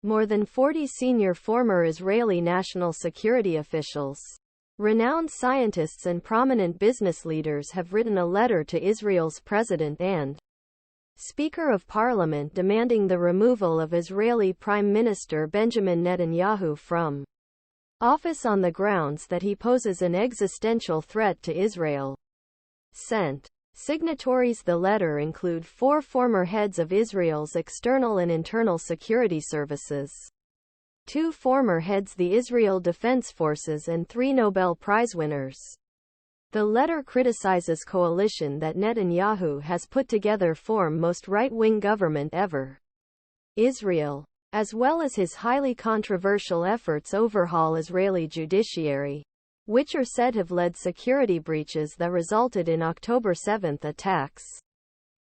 More than 40 senior former Israeli national security officials, renowned scientists and prominent business leaders have written a letter to Israel's president and Speaker of Parliament demanding the removal of Israeli Prime Minister Benjamin Netanyahu from office on the grounds that he poses an existential threat to Israel. Sent. Signatories. The letter include 4 former heads of Israel's external and internal security services, 2 former heads the Israel Defense Forces and 3 Nobel Prize winners. The letter criticizes coalition that Netanyahu has put together form most right-wing government ever. Israel, as well as his highly controversial efforts overhaul Israeli judiciary, which are said have led security breaches that resulted in October 7 attacks.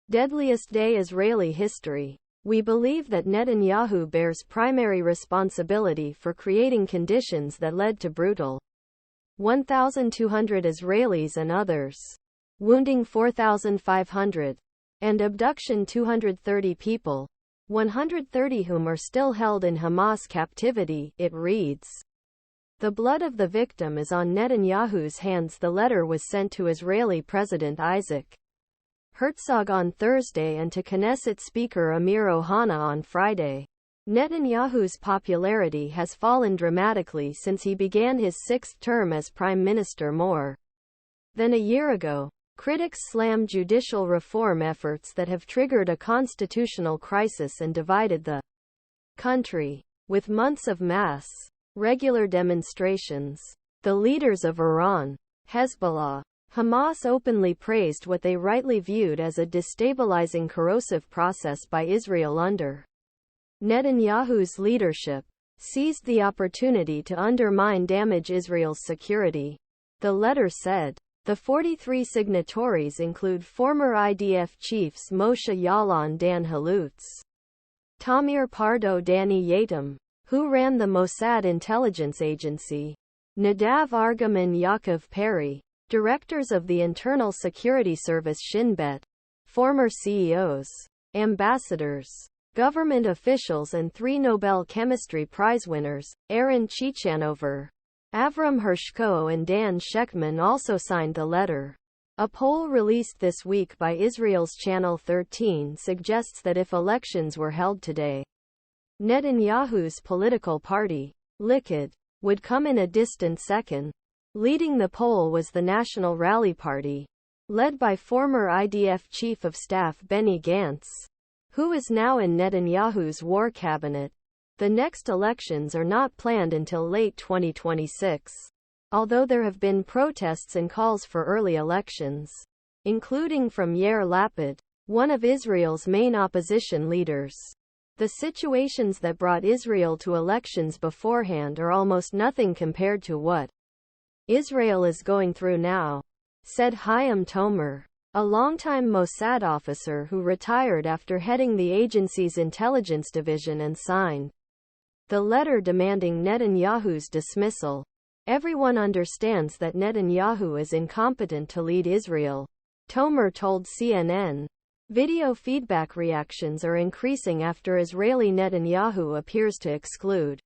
Deadliest day Israeli history. We believe that Netanyahu bears primary responsibility for creating conditions that led to brutal 1,200 Israelis and others, wounding 4,500, and abduction 230 people, 130 whom are still held in Hamas captivity, it reads. The blood of the victim is on Netanyahu's hands. The letter was sent to Israeli President Isaac Herzog on Thursday and to Knesset Speaker Amir Ohana on Friday. Netanyahu's popularity has fallen dramatically since he began his 6th term as prime minister more than a year ago. Critics slam judicial reform efforts that have triggered a constitutional crisis and divided the country. With months of mass, regular demonstrations, the leaders of Iran, Hezbollah, Hamas openly praised what they rightly viewed as a destabilizing corrosive process by Israel under Netanyahu's leadership, seized the opportunity to undermine damage Israel's security. The letter said. The 43 signatories include former IDF chiefs Moshe Ya'alon Dan Halutz, Tamir Pardo Danny Yatom, who ran the Mossad intelligence agency, Nadav Argaman Yaakov Peri, directors of the Internal Security Service Shin Bet, former CEOs, ambassadors, government officials and 3 Nobel Chemistry Prize winners, Ciechanover, Avram Hershko and Dan Shechtman also signed the letter. A poll released this week by Israel's Channel 13 suggests that if elections were held today, Netanyahu's political party, Likud, would come in a distant second. Leading the poll was the National Rally Party, led by former IDF Chief of Staff Benny Gantz, who is now in Netanyahu's war cabinet. The next elections are not planned until late 2026, although there have been protests and calls for early elections, including from Yair Lapid, one of Israel's main opposition leaders. The situations that brought Israel to elections beforehand are almost nothing compared to what Israel is going through now, said Haim Tomer, a longtime Mossad officer who retired after heading the agency's intelligence division and signed the letter demanding Netanyahu's dismissal. Everyone understands that Netanyahu is incompetent to lead Israel, Tomer told CNN. Video feedback reactions are increasing after Israeli Netanyahu appears to exclude